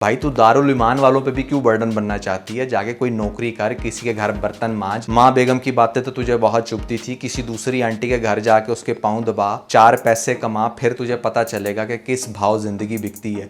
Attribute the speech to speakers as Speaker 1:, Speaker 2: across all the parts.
Speaker 1: भाई तू दारुल ईमान वालों पे भी क्यों बर्डन बनना चाहती है? जाके कोई नौकरी कर, किसी के घर बर्तन मांज। माँ बेगम की बातें तो तुझे बहुत चुभती थी, किसी दूसरी आंटी के घर जाके उसके पांव दबा, 4 पैसे कमा, फिर तुझे पता चलेगा कि किस भाव जिंदगी बिकती है।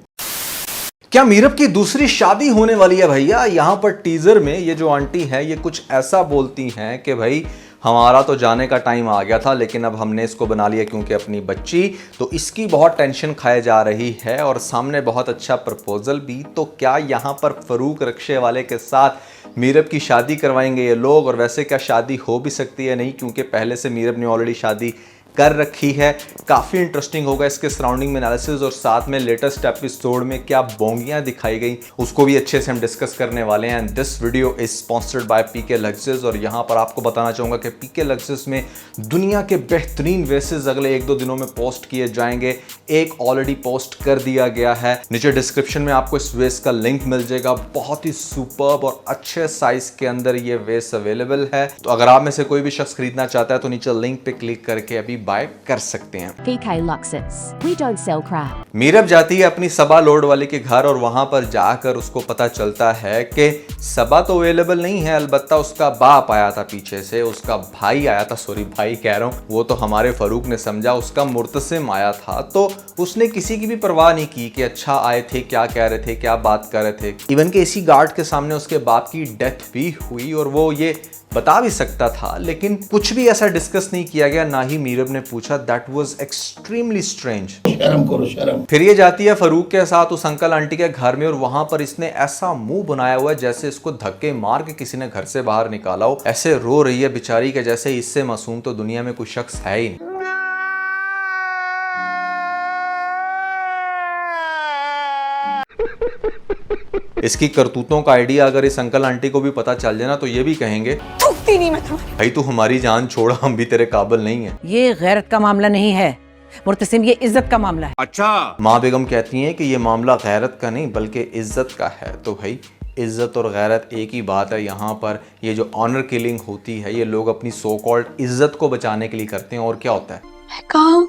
Speaker 1: क्या मीरब की दूसरी शादी होने वाली है भैया? यहाँ पर टीजर में ये जो आंटी है ये कुछ ऐसा बोलती हैं कि भाई हमारा तो जाने का टाइम आ गया था, लेकिन अब हमने इसको बना लिया क्योंकि अपनी बच्ची, तो इसकी बहुत टेंशन खाई जा रही है और सामने बहुत अच्छा प्रपोजल भी। तो क्या यहाँ पर फरूक रक्शे वाले के साथ मीरब की शादी करवाएंगे ये लोग? और वैसे क्या शादी हो भी सकती है? नहीं, क्योंकि पहले से मीरब ने ऑलरेडी शादी कर रखी है। काफ़ी इंटरेस्टिंग होगा इसके सराउंडिंग में एनालिसिस, और साथ में लेटेस्ट एपिसोड में क्या बोंगियां दिखाई गई उसको भी अच्छे से हम डिस्कस करने वाले हैं। And this video is sponsored by PK luxuries. और यहाँ पर आपको बताना चाहूँगा कि पीके लग्जरीज में दुनिया के बेहतरीन वेसेस अगले 1-2 दिनों में पोस्ट किए जाएंगे। एक ऑलरेडी पोस्ट कर दिया गया है, नीचे डिस्क्रिप्शन में आपको इस वेस का लिंक मिल जाएगा। बहुत ही सुपर्ब और अच्छे साइज के अंदर ये वेस अवेलेबल है। तो अगर आप में से कोई भी शख्स खरीदना चाहता है तो नीचे लिंक पे क्लिक करके अभी बाय कर सकते हैं।
Speaker 2: PK Luxus. We don't sell crap.
Speaker 1: Meerab जाती है अपनी सबा लोड वाले के घर और वहां पर जाकर उसको पता चलता है कि सबा तो अवेलेबल नहीं है, अलबत्ता उसका बाप आया था पीछे से, उसका भाई आया था, सॉरी भाई कह रहा हूं, वो तो हमारे फरूक ने समझा, उसका मुर्तसिम आया था। तो उसने किसी की भी परवाह नहीं की कि अच्छा आए थे, क्या कह रहे थे, क्या बात कर रहे थे। इवन के इसी गार्ड के सामने उसके बाप की डेथ भी हुई और वो ये बता भी सकता था, लेकिन कुछ भी ऐसा डिस्कस नहीं किया गया, ना ही मीरब ने पूछा। That was extremely strange.
Speaker 3: शर्म करो शर्म।
Speaker 1: फिर ये जाती है फरूक के साथ उस अंकल आंटी के घर में और वहां पर इसने ऐसा मुंह बनाया हुआ है जैसे इसको धक्के मार के किसी ने घर से बाहर निकाला हो। ऐसे रो रही है बेचारी के जैसे इससे मासूम तो दुनिया में कोई शख्स है ही नहीं। इसकी करतूतों का आइडिया अगर इस अंकल आंटी को भी पता चल जाए ना तो ये भी कहेंगे
Speaker 4: थूकती नहीं मैं तुम्हारी।
Speaker 1: भाई तू हमारी जान छोड़, हम भी तेरे काबिल नहीं है।
Speaker 5: ये गैरत का मामला नहीं है मुर्तसिम, ये इज्जत का मामला है।
Speaker 3: अच्छा,
Speaker 1: माँ बेगम कहती हैं कि ये मामला गैरत का नहीं बल्कि इज्जत का है। तो भाई इज्जत और गैरत एक ही बात है। यहाँ पर ये जो ऑनर किलिंग होती है ये लोग अपनी सो कॉल्ड इज्जत को बचाने के लिए करते हैं। और क्या होता है?
Speaker 4: मैं कहा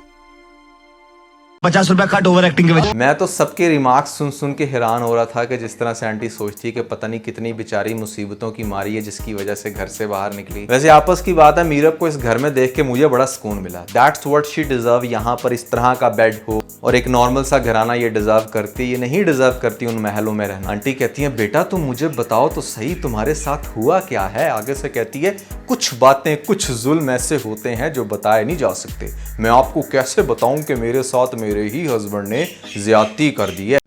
Speaker 3: 50 रुपया कट ओवर एक्टिंग के वजह।
Speaker 1: मैं तो सबके रिमार्क्स सुन सुन के हैरान हो रहा था कि जिस तरह से आंटी सोचती है कि पता नहीं कितनी बेचारी मुसीबतों की मारी है जिसकी वजह से घर से बाहर निकली। वैसे आपस की बात है, मीरब को इस घर में देख के मुझे बड़ा सुकून मिला। That's what she deserve. यहाँ पर इस तरह का बेड हो और एक नॉर्मल सा घराना ये डिजर्व करती है, ये नहीं डिजर्व करती उन महलों में रहना। आंटी कहती है बेटा तुम मुझे बताओ तो सही तुम्हारे साथ हुआ क्या है? आगे से कहती है कुछ बातें, कुछ जुल्म ऐसे होते हैं जो बताए नहीं जा सकते। मैं आपको कैसे बताऊं कि मेरे साथ मेरे ही हस्बैंड ने ज्यादती कर दी है।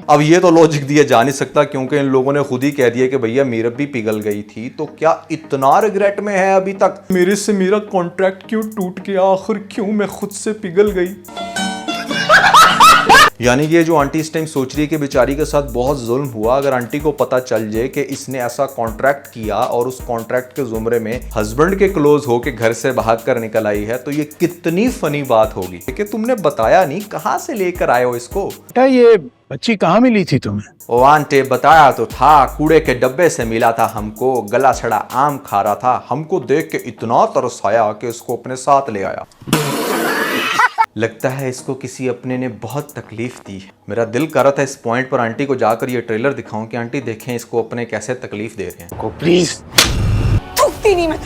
Speaker 1: अब ये तो लॉजिक दिया जा नहीं सकता क्योंकि इन लोगों ने खुद ही कह दिया कि भैया मीरब भी पिघल गई थी। तो क्या इतना रिग्रेट में है अभी तक? मेरे से मेरा कॉन्ट्रैक्ट क्यों टूट गया? आखिर क्यों मैं खुद से पिघल गई? यानी कि ये जो आंटी इस टाइम सोच रही है कि बेचारी के साथ बहुत जुल्म हुआ। अगर आंटी को पता चल जाए कि इसने ऐसा कॉन्ट्रैक्ट किया और उस कॉन्ट्रैक्ट के जुमरे में हस्बैंड के क्लोज होके घर से भाग कर निकल आई है, तो ये कितनी फनी बात होगी कि तुमने बताया नहीं, कहां से लेकर आए हो इसको?
Speaker 6: बेटा ये बच्ची कहाँ मिली थी तुम्हें?
Speaker 1: ओ आंटी बताया तो था, कूड़े के डब्बे से मिला था हमको, गला सड़ा आम खा रहा था, हमको देख के इतना तरस आया कि इसको अपने साथ ले आया। लगता है इसको किसी अपने ने बहुत तकलीफ दी है। मेरा दिल कर रहा था इस पॉइंट पर आंटी को जाकर ये ट्रेलर दिखाऊं कि आंटी देखें इसको अपने कैसे तकलीफ दे रहे हैं।
Speaker 6: को प्लीज।
Speaker 4: थूकती नहीं मैं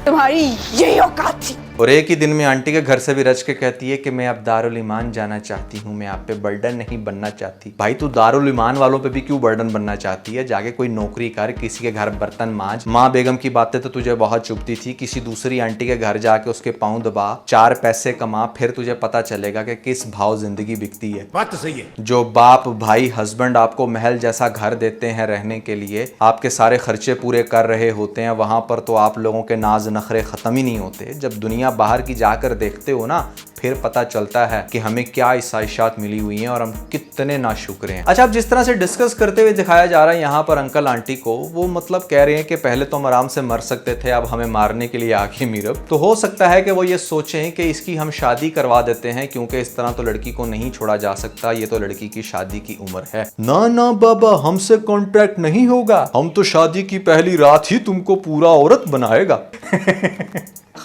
Speaker 4: तुम्हारी यही औकात थी।
Speaker 1: और एक ही दिन में आंटी के घर से भी रच के कहती है कि मैं अब दारुल ईमान जाना चाहती हूँ, मैं आप पे बर्डन नहीं बनना चाहती। भाई तू दारुल ईमान वालों पे भी क्यों बर्डन बनना चाहती है? जाके कोई नौकरी कर, किसी के घर बर्तन मांज। माँ बेगम की बातें तो तुझे बहुत चुभती थी, किसी दूसरी आंटी के घर जाके उसके पांव दबा, 4 पैसे कमा, फिर तुझे पता चलेगा कि किस भाव जिंदगी बिकती है।
Speaker 3: बात तो सही है।
Speaker 1: जो बाप भाई हस्बैंड आपको महल जैसा घर देते हैं रहने के लिए, आपके सारे खर्चे पूरे कर रहे होते हैं, वहां पर तो आप लोगों के नाज नखरे खत्म ही नहीं होते। जब दुनिया बाहर की जाकर देखते हो ना, फिर पता चलता है कि हमें क्या आसाइशात मिली हुई हैं और हम कितने नाशुक्र हैं। अच्छा, अब जिस तरह से डिस्कस करते हुए दिखाया जा रहा है यहाँ पर अंकल आंटी को, वो मतलब कह रहे हैं कि पहले तो हम आराम से मर सकते थे, अब हमें मारने के लिए आके मीरब। तो हो सकता है कि वो ये सोचें कि इसकी हम शादी करवा देते हैं क्योंकि इस तरह तो लड़की को नहीं छोड़ा जा सकता, ये तो लड़की की शादी की उम्र है। ना ना बाबा, हमसे कॉन्ट्रैक्ट नहीं होगा, हम तो शादी की पहली रात ही तुमको पूरा औरत बनाएगा।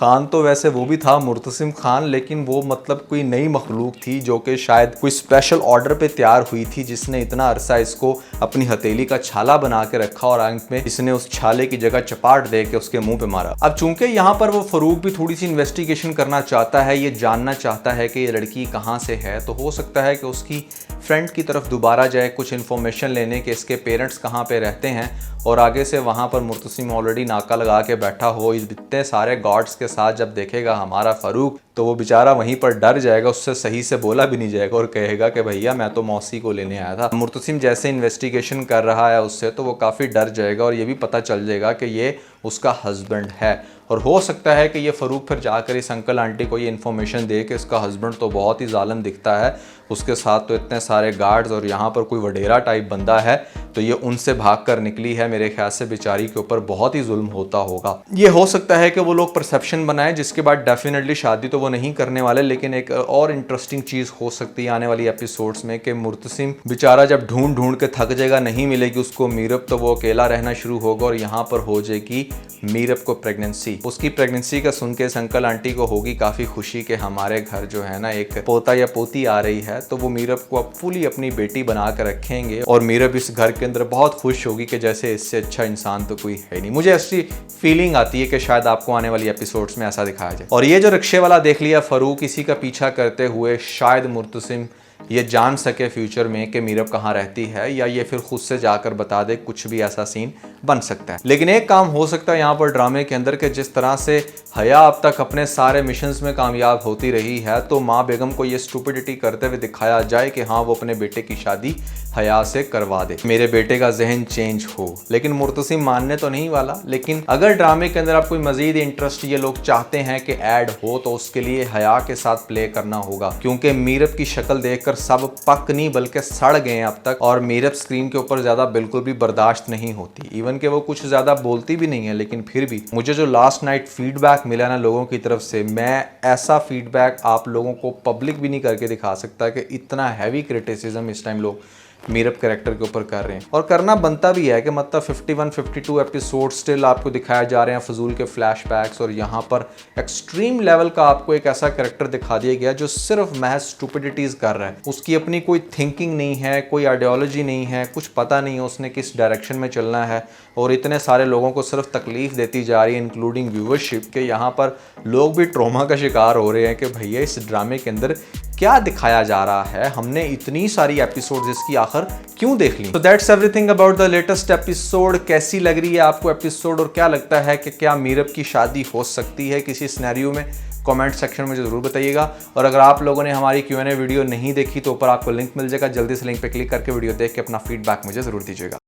Speaker 1: खान तो वैसे वो भी था मुर्तसिम खान, लेकिन वो मतलब कोई नई मखलूक थी जो कि शायद कोई स्पेशल ऑर्डर पे तैयार हुई थी, जिसने इतना अरसा इसको अपनी हथेली का छाला बना के रखा और अंत में इसने उस छाले की जगह चपाट दे के उसके मुंह पे मारा। अब चूंकि यहाँ पर वो फरूक भी थोड़ी सी इन्वेस्टिगेशन करना चाहता है, ये जानना चाहता है कि ये लड़की कहाँ से है, तो हो सकता है कि उसकी फ्रेंड की तरफ दोबारा जाए कुछ इन्फॉर्मेशन लेने के इसके पेरेंट्स कहाँ पे रहते हैं, और आगे से वहाँ पर मुर्तसिम ऑलरेडी नाका लगा के बैठा हो इतने सारे गार्ड्स के साथ। जब देखेगा हमारा फ़ारूक तो वो बेचारा वहीं पर डर जाएगा, उससे सही से बोला भी नहीं जाएगा और कहेगा कि भैया मैं तो मौसी को लेने आया था। मुर्तसिम जैसे इन्वेस्टिगेशन कर रहा है उससे, तो वो काफ़ी डर जाएगा और ये भी पता चल जाएगा कि ये उसका हस्बैंड है। और हो सकता है कि ये फ़ारूक फिर जाकर इस अंकल आंटी को ये इन्फॉर्मेशन दे कि इसका हस्बैंड तो बहुत ही जालिम दिखता है, उसके साथ तो इतने सारे गार्ड्स और यहाँ पर कोई वडेरा टाइप बंदा है, तो ये उनसे भाग कर निकली है। मेरे ख्याल से बेचारी के ऊपर बहुत ही जुल्म होता होगा। ये हो सकता है कि वो लोग परसेप्शन बनाएं, जिसके बाद डेफिनेटली शादी तो वो नहीं करने वाले। लेकिन एक और इंटरेस्टिंग चीज़ हो सकती है आने वाली एपिसोड्स में कि मुर्तसिम बेचारा जब ढूंढ ढूंढ के थक जाएगा, नहीं मिलेगी उसको मीरब, तो वो अकेला रहना शुरू होगा और यहाँ पर हो जाएगी मीरब को प्रेगनेंसी। उसकी प्रेगनेंसी का सुन के इस अंकल आंटी को होगी काफ़ी खुशी कि हमारे घर जो है ना एक पोता या पोती आ रही है, तो वो मीरब को अब फुली अपनी बेटी बना कर रखेंगे और मीरब इस घर के अंदर बहुत खुश होगी कि जैसे इससे अच्छा इंसान तो कोई है नहीं। मुझे ऐसी फीलिंग आती है कि शायद आपको आने वाली एपिसोड्स में ऐसा दिखाया जाए। और ये जो रिक्शे वाला देख लिया फ़ारूक, इसी का पीछा करते हुए शायद मुर्तसिम ये जान सके फ्यूचर में कि मीरब कहाँ रहती है, या ये फिर खुद से जाकर बता दे, कुछ भी ऐसा सीन बन सकता है। लेकिन एक काम हो सकता है यहाँ पर ड्रामे के अंदर कि जिस तरह से हया अब तक अपने सारे मिशंस में कामयाब होती रही है, तो माँ बेगम को ये स्टुपिडिटी करते हुए दिखाया जाए कि हाँ वो अपने बेटे की शादी हया से करवा दे, मेरे बेटे का जहन चेंज हो। लेकिन मुर्तसिम मानने तो नहीं वाला। लेकिन अगर ड्रामे के अंदर आप कोई मजीद इंटरेस्ट ये लोग चाहते हैं कि ऐड हो, तो उसके लिए हया के साथ प्ले करना होगा, क्योंकि मीरब की शक्ल देखकर सब पक नहीं बल्कि सड़ गए हैं अब तक, और मीरब स्क्रीन के ऊपर ज्यादा बिल्कुल भी बर्दाश्त नहीं होती। इवन कि वो कुछ ज्यादा बोलती भी नहीं है, लेकिन फिर भी मुझे जो लास्ट नाइट फीडबैक मिला ना लोगों की तरफ से, मैं ऐसा फीडबैक आप लोगों को पब्लिक भी नहीं करके दिखा सकता कि इतना हैवी क्रिटिसिज्म इस टाइम लोग मीरब कैरेक्टर के ऊपर कर रहे हैं। और करना बनता भी है कि मतलब 51-52 एपिसोड स्टिल आपको दिखाया जा रहे हैं फजूल के फ्लैशबैक्स, और यहाँ पर एक्सट्रीम लेवल का आपको एक ऐसा कैरेक्टर दिखा दिया गया जो सिर्फ महज स्टुपिडिटीज कर रहा है। उसकी अपनी कोई थिंकिंग नहीं है, कोई आइडियोलॉजी नहीं है, कुछ पता नहीं है उसने किस डायरेक्शन में चलना है, और इतने सारे लोगों को सिर्फ तकलीफ देती जा रही है इंक्लूडिंग व्यूअरशिप के। यहाँ पर लोग भी ट्रॉमा का शिकार हो रहे हैं कि भैया इस ड्रामे के अंदर क्या दिखाया जा रहा है, हमने इतनी सारी एपिसोड्स इसकी आखिर क्यों देख ली। तो that's everything about the latest episode. कैसी लग रही है आपको एपिसोड, और क्या लगता है कि क्या मीरब की शादी हो सकती है किसी सिनेरियो में? कमेंट सेक्शन में जरूर बताइएगा। और अगर आप लोगों ने हमारी Q&A वीडियो नहीं देखी तो ऊपर आपको लिंक मिल जाएगा, जल्दी से लिंक पे क्लिक करके वीडियो देख के अपना फीडबैक मुझे जरूर दीजिएगा।